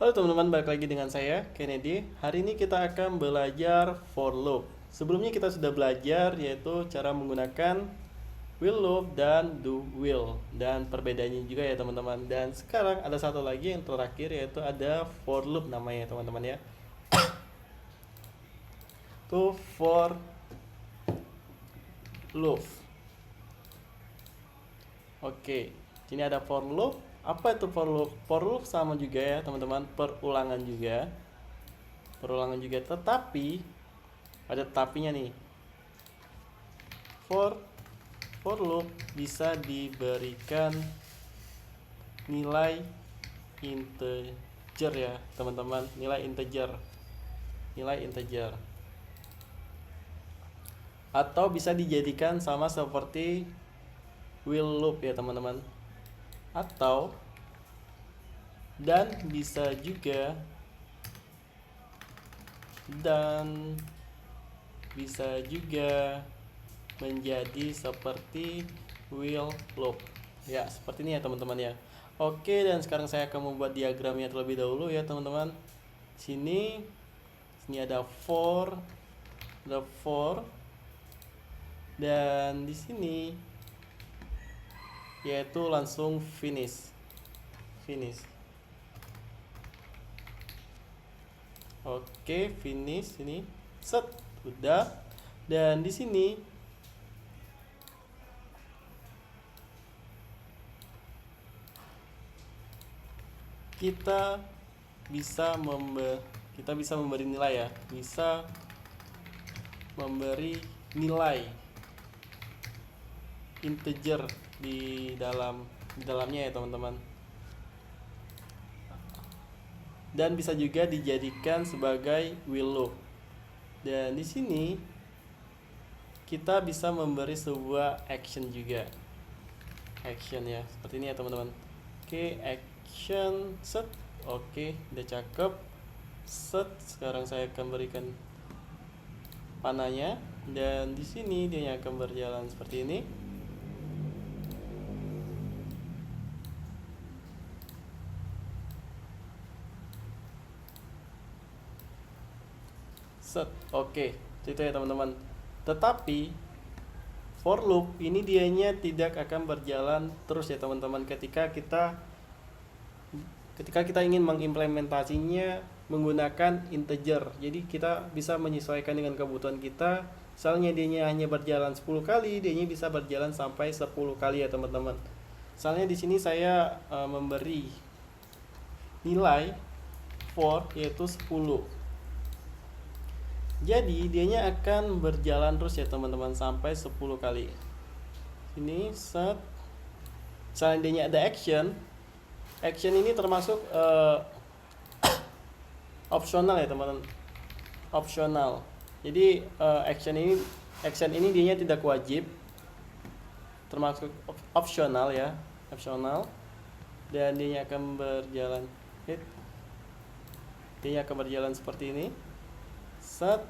Halo teman-teman, balik lagi dengan saya, Kennedy. Hari ini kita akan belajar for loop. Sebelumnya kita sudah belajar yaitu cara menggunakan will loop dan do will. Dan perbedaannya juga ya teman-teman. Dan sekarang ada satu lagi yang terakhir yaitu ada for loop namanya teman-teman ya. Itu for loop. Oke, sini ada for loop. Apa itu for loop? For loop sama juga ya teman-teman, perulangan juga. Perulangan juga, tetapi ada tetapinya nih. For loop bisa diberikan nilai integer ya teman-teman, nilai integer atau bisa dijadikan sama seperti will loop ya teman-teman, atau dan bisa juga menjadi seperti will loop ya, seperti ini ya teman-teman ya. Oke, dan sekarang saya akan membuat diagramnya terlebih dahulu ya teman-teman. Sini ada for, dan di sini yaitu langsung finish. Oke, finish ini set udah. Dan di sini kita bisa memberi nilai ya, bisa memberi nilai integer di dalamnya ya teman-teman, dan bisa juga dijadikan sebagai will loop. Dan di sini kita bisa memberi sebuah action juga, action ya, seperti ini ya teman-teman. Oke, action set. Oke, udah cakep. Set, sekarang saya akan berikan panahnya, dan di sini dia akan berjalan seperti ini. Set. Oke, itu ya teman-teman. Tetapi for loop ini dianya tidak akan berjalan terus ya teman-teman, ketika kita ingin mengimplementasinya menggunakan integer. Jadi kita bisa menyesuaikan dengan kebutuhan kita. Misalnya dianya hanya berjalan 10 kali, dianya bisa berjalan sampai 10 kali ya teman-teman. Misalnya di sini saya memberi nilai for yaitu 10. Jadi dianya akan berjalan terus ya teman-teman sampai 10 kali. Ini set. Seandainya ada action ini termasuk opsional ya teman-teman, opsional. Jadi action ini dianya tidak wajib, termasuk opsional ya, opsional. Dan dianya akan berjalan seperti ini. Set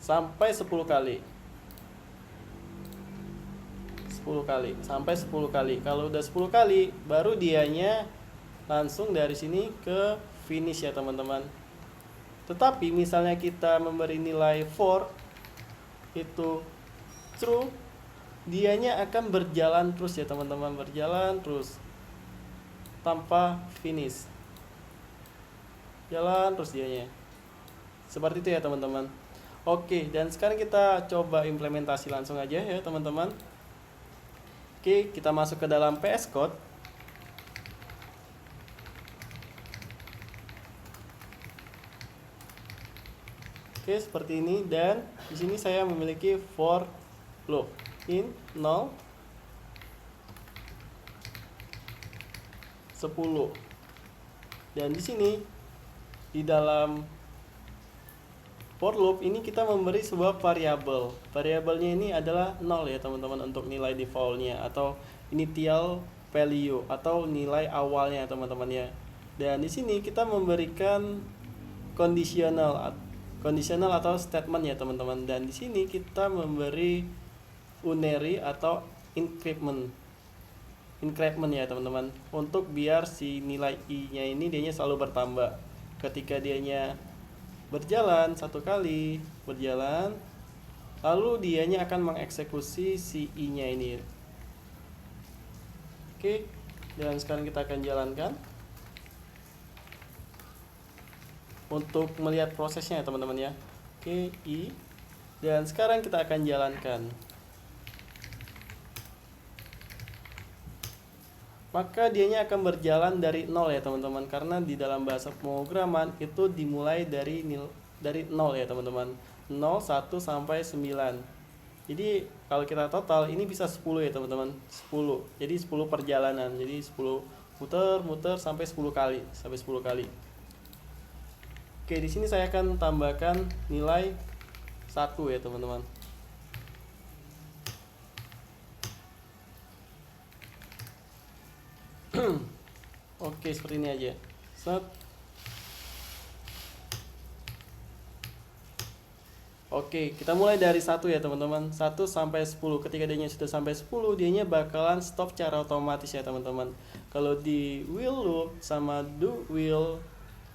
sampai 10 kali. Sampai 10 kali. Kalau udah 10 kali baru dianya langsung dari sini ke finish ya teman-teman. Tetapi misalnya kita memberi nilai for itu true, dianya akan berjalan terus ya teman-teman, berjalan terus tanpa finish, jalan terus dianya seperti itu ya teman-teman. Oke, dan sekarang kita coba implementasi langsung aja ya teman-teman. Oke, kita masuk ke dalam PS Code. Oke, seperti ini. Dan di sini saya memiliki for loop in 0 10. Dan di sini di dalam for loop ini kita memberi sebuah variabel. Variabelnya ini adalah 0 ya teman-teman, untuk nilai defaultnya atau initial value atau nilai awalnya teman-teman ya. Dan di sini kita memberikan conditional atau statement ya teman-teman. Dan di sini kita memberi unary atau increment ya teman-teman, untuk biar si nilai i-nya ini dianya selalu bertambah. Ketika dianya berjalan satu kali, lalu dianya akan mengeksekusi si i-nya ini. Oke, dan sekarang kita akan jalankan untuk melihat prosesnya ya teman-teman ya. Oke, i, dan sekarang kita akan jalankan. Maka dianya akan berjalan dari 0 ya teman-teman, karena di dalam bahasa pemrograman itu dimulai dari 0 ya teman-teman. 0, 1 sampai 9. Jadi kalau kita total ini bisa 10 ya teman-teman. 10. Jadi 10 perjalanan. Jadi 10 muter sampai 10 kali, Oke, di sini saya akan tambahkan nilai 1 ya teman-teman. Oke, seperti ini aja. Set. Oke, kita mulai dari 1 ya teman-teman. 1 sampai 10. Ketika dianya sudah sampai 10, dianya bakalan stop secara otomatis ya teman-teman. Kalau di while loop sama do while,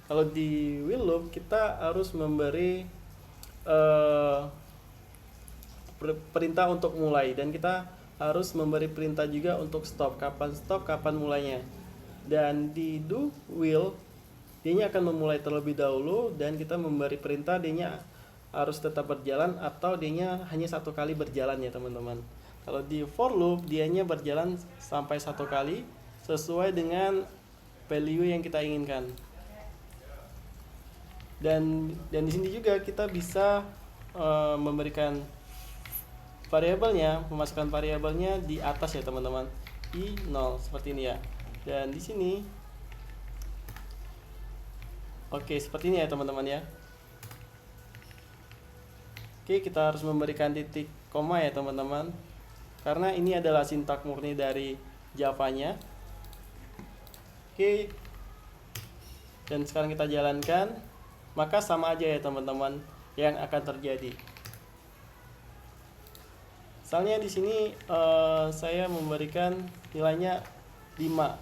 kalau di while loop kita harus memberi perintah untuk mulai, dan kita harus memberi perintah juga untuk stop, kapan mulainya. Dan di do while dianya akan memulai terlebih dahulu, dan kita memberi perintah dianya harus tetap berjalan atau dianya hanya satu kali berjalan ya teman-teman. Kalau di for loop dianya berjalan sampai satu kali sesuai dengan value yang kita inginkan. Dan di sini juga kita bisa memberikan variabelnya, memasukkan variabelnya di atas ya teman-teman, i 0 seperti ini ya. Dan di sini oke, seperti ini ya teman-teman ya. Oke, kita harus memberikan titik koma ya teman-teman, karena ini adalah sintak murni dari Java-nya. Oke, dan sekarang kita jalankan, maka sama aja ya teman-teman yang akan terjadi. Misalnya di sini saya memberikan nilainya 5,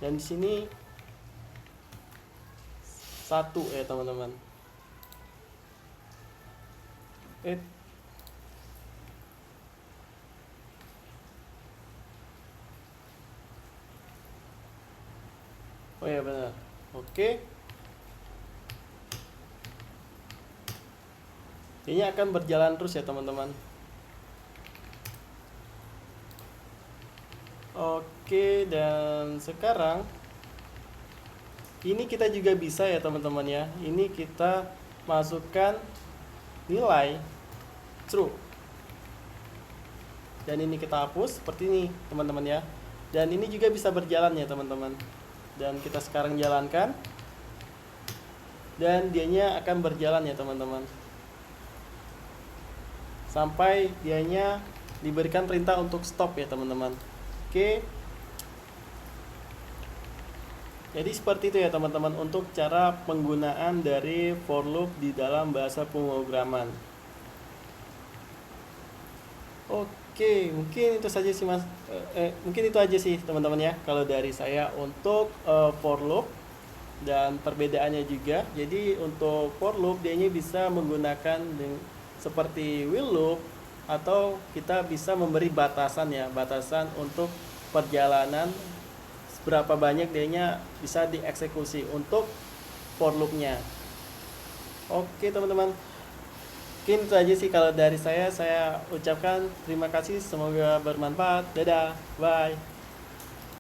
dan di sini 1 ya teman-teman. Oh ya benar. Oke. Ini akan berjalan terus ya teman-teman. Oke, dan sekarang ini kita juga bisa ya teman-teman ya. Ini kita masukkan nilai true, dan ini kita hapus seperti ini teman-teman ya. Dan ini juga bisa berjalan ya teman-teman. Dan kita sekarang jalankan, dan dianya akan berjalan ya teman-teman, sampai dianya diberikan perintah untuk stop ya teman-teman. Oke, jadi seperti itu ya teman-teman untuk cara penggunaan dari for loop di dalam bahasa pemrograman. Oke, mungkin itu saja sih mas. Mungkin itu aja sih teman-teman ya kalau dari saya untuk for loop dan perbedaannya juga. Jadi untuk for loop dianya bisa menggunakan seperti while loop, atau kita bisa memberi batasan ya, batasan untuk perjalanan seberapa banyak dianya bisa dieksekusi untuk for loop-nya. Oke teman-teman, mungkin itu aja sih kalau dari saya ucapkan terima kasih, semoga bermanfaat. Dadah, bye.